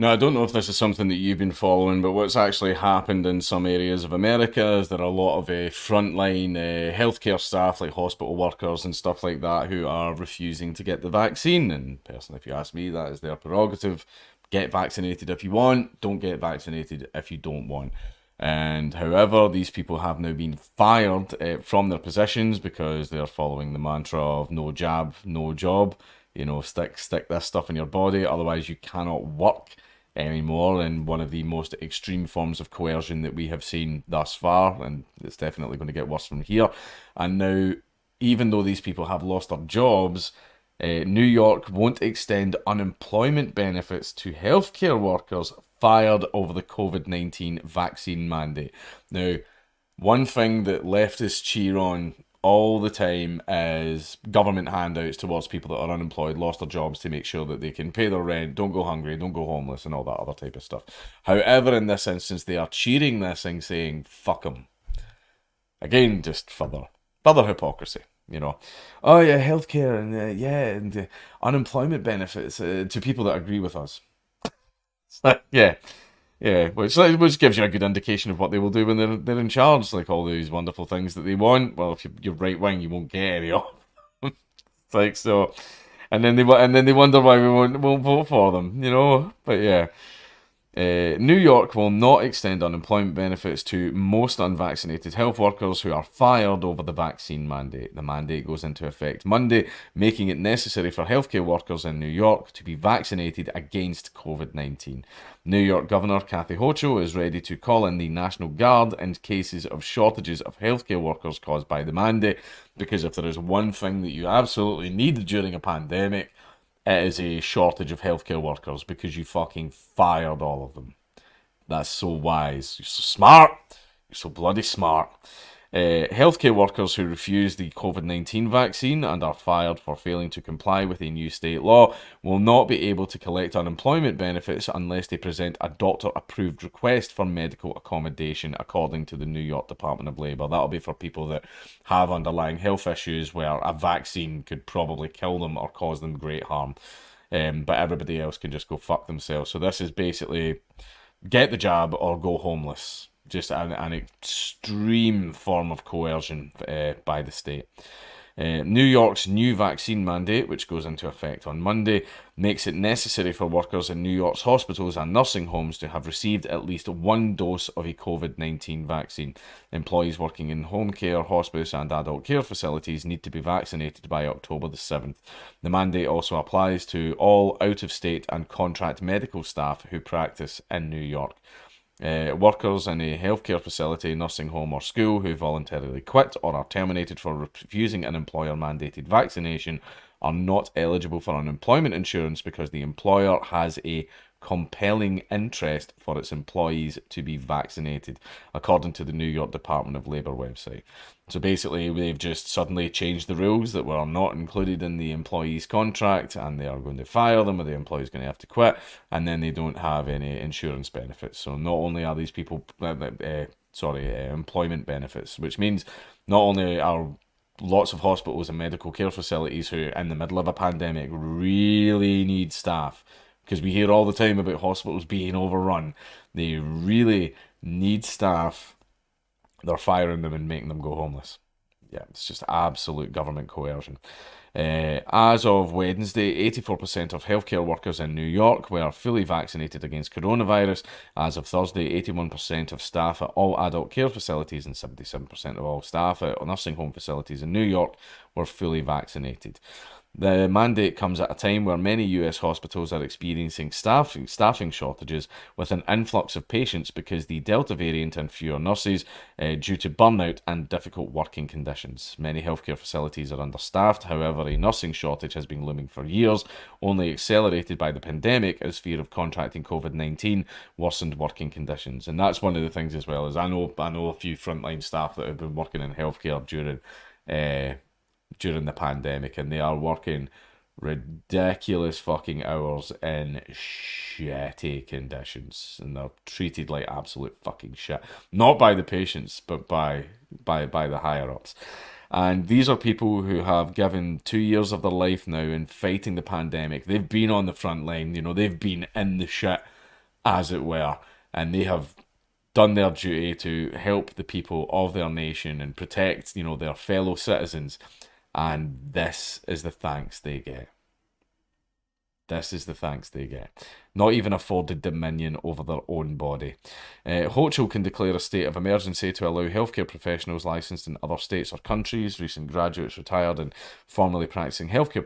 Now, I don't know if this is something that you've been following, but what's actually happened in some areas of America is there are a lot of frontline healthcare staff, like hospital workers and stuff like that, who are refusing to get the vaccine. And personally, if you ask me, that is their prerogative. Get vaccinated if you want, don't get vaccinated if you don't want. And however, these people have now been fired from their positions because they're following the mantra of no jab, no job. You know, stick this stuff in your body, otherwise you cannot work anymore. In one of the most extreme forms of coercion that we have seen thus far, and it's definitely going to get worse from here. And now, even though these people have lost their jobs, New York won't extend unemployment benefits to healthcare workers fired over the COVID-19 vaccine mandate. Now, one thing that leftists cheer on all the time is government handouts towards people that are unemployed, lost their jobs, to make sure that they can pay their rent, don't go hungry, don't go homeless, and all that other type of stuff. However, in this instance, they are cheering this thing, saying, fuck them. Again, just further hypocrisy. You know, oh yeah, healthcare and unemployment benefits to people that agree with us. Yeah, yeah, which gives you a good indication of what they will do when they're in charge. Like all these wonderful things that they want. Well, if you're right wing, you won't get any of them. It's like so, and then they wonder why we won't vote for them. You know, but yeah. New York will not extend unemployment benefits to most unvaccinated health workers who are fired over the vaccine mandate. The mandate goes into effect Monday, making it necessary for healthcare workers in New York to be vaccinated against COVID-19. New York Governor Kathy Hochul is ready to call in the National Guard in cases of shortages of healthcare workers caused by the mandate, because if there is one thing that you absolutely need during a pandemic, it is a shortage of healthcare workers, because you fucking fired all of them. That's so wise. You're so smart. You're so bloody smart. Healthcare workers who refuse the COVID-19 vaccine and are fired for failing to comply with a new state law will not be able to collect unemployment benefits unless they present a doctor-approved request for medical accommodation, according to the New York Department of Labour. That'll be for people that have underlying health issues where a vaccine could probably kill them or cause them great harm. But everybody else can just go fuck themselves. So this is basically get the jab or go homeless. Just an extreme form of coercion by the state. New York's new vaccine mandate, which goes into effect on Monday, makes it necessary for workers in New York's hospitals and nursing homes to have received at least one dose of a COVID-19 vaccine. Employees working in home care, hospice, and adult care facilities need to be vaccinated by October the 7th. The mandate also applies to all out-of-state and contract medical staff who practice in New York. Workers in a healthcare facility, nursing home, or school who voluntarily quit or are terminated for refusing an employer-mandated vaccination are not eligible for unemployment insurance because the employer has a compelling interest for its employees to be vaccinated, according to the New York Department of Labour website. So basically, they've just suddenly changed the rules that were not included in the employee's contract, and they are going to fire them, or the employee's going to have to quit, and then they don't have any insurance benefits. So not only are these people, employment benefits, which means not only are lots of hospitals and medical care facilities who, in the middle of a pandemic, really need staff, because we hear all the time about hospitals being overrun. They really need staff. They're firing them and making them go homeless. Yeah, it's just absolute government coercion. As of Wednesday, 84% of healthcare workers in New York were fully vaccinated against coronavirus. As of Thursday, 81% of staff at all adult care facilities and 77% of all staff at nursing home facilities in New York were fully vaccinated. The mandate comes at a time where many US hospitals are experiencing staffing shortages, with an influx of patients because the Delta variant and fewer nurses due to burnout and difficult working conditions. Many healthcare facilities are understaffed. However, a nursing shortage has been looming for years, only accelerated by the pandemic as fear of contracting COVID-19 worsened working conditions. And that's one of the things as well, is I know a few frontline staff that have been working in healthcare during the pandemic, and they are working ridiculous fucking hours in shitty conditions, and they're treated like absolute fucking shit, not by the patients but by the higher ups. And these are people who have given 2 years of their life now in fighting the pandemic. They've been on the front line, they've been in the shit, as it were, and they have done their duty to help the people of their nation and protect, their fellow citizens. And this is the thanks they get. This is the thanks they get. Not even afforded dominion over their own body. Hochul can declare a state of emergency to allow healthcare professionals licensed in other states or countries, recent graduates, retired, and formerly practicing healthcare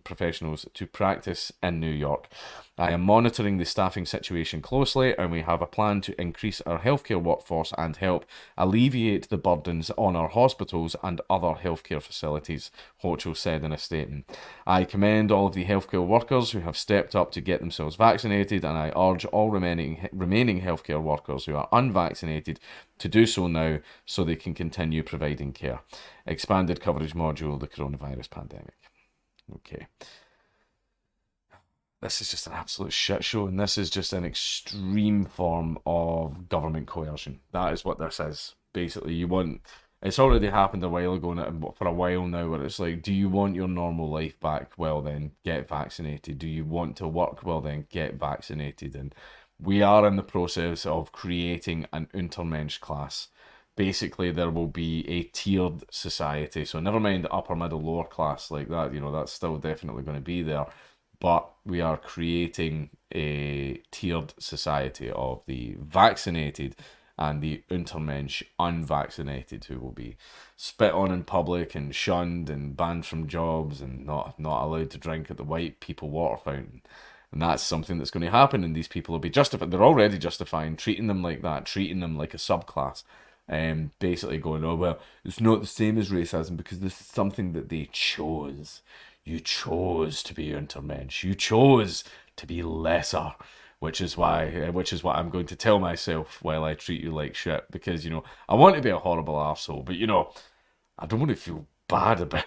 professionals to practice in New York. I am monitoring the staffing situation closely, and we have a plan to increase our healthcare workforce and help alleviate the burdens on our hospitals and other healthcare facilities, Hochul said in a statement. I commend all of the healthcare workers who have stepped up to get themselves vaccinated, and I urge all remaining healthcare workers who are unvaccinated to do so now so they can continue providing care. Expanded coverage module, the coronavirus pandemic. Okay. This is just an absolute shit show, and this is just an extreme form of government coercion. That is what this is. Basically, you want. It's already happened a while ago, for a while now, where it's like, do you want your normal life back? Well, then get vaccinated. Do you want to work? Well, then get vaccinated. And we are in the process of creating an untermensch class. Basically, there will be a tiered society. So never mind upper, middle, lower class like that. That's still definitely going to be there, but we are creating a tiered society of the vaccinated and the untermensch unvaccinated, who will be spit on in public and shunned and banned from jobs and not allowed to drink at the white people water fountain. And that's something that's going to happen, and these people will be justified. They're already justifying treating them like that, treating them like a subclass. Basically going, oh, well, it's not the same as racism because this is something that they chose. You chose to be untermensch. You chose to be lesser, which is what I'm going to tell myself while I treat you like shit. Because I want to be a horrible arsehole, but I don't want to feel bad about.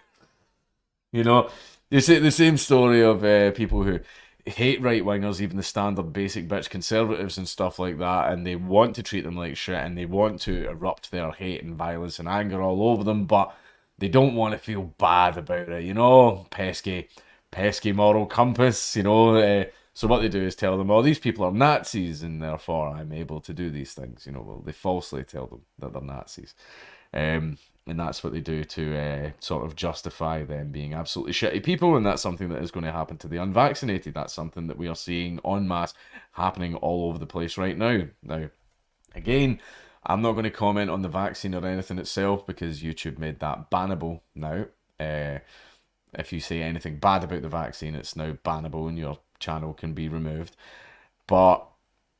You know, you see the same story of people who hate right wingers, even the standard basic bitch conservatives and stuff like that, and they want to treat them like shit, and they want to erupt their hate and violence and anger all over them, but they don't want to feel bad about it, pesky moral compass. So what they do is tell them, oh, these people are Nazis, and therefore I'm able to do these things. Well, they falsely tell them that they're Nazis. And that's what they do to sort of justify them being absolutely shitty people, and that's something that is going to happen to the unvaccinated. That's something that we are seeing en masse happening all over the place right now. Now, again, I'm not going to comment on the vaccine or anything itself because YouTube made that bannable now. If you say anything bad about the vaccine, it's now bannable and your channel can be removed. But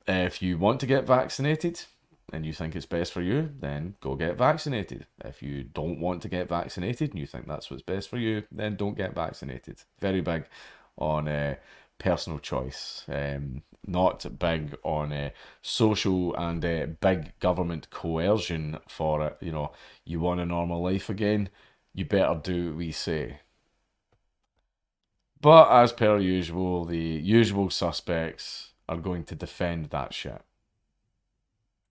if you want to get vaccinated and you think it's best for you, then go get vaccinated. If you don't want to get vaccinated and you think that's what's best for you, then don't get vaccinated. Very big on personal choice. Not big on social and big government coercion for it. You want a normal life again, you better do what we say. But as per usual, the usual suspects are going to defend that shit.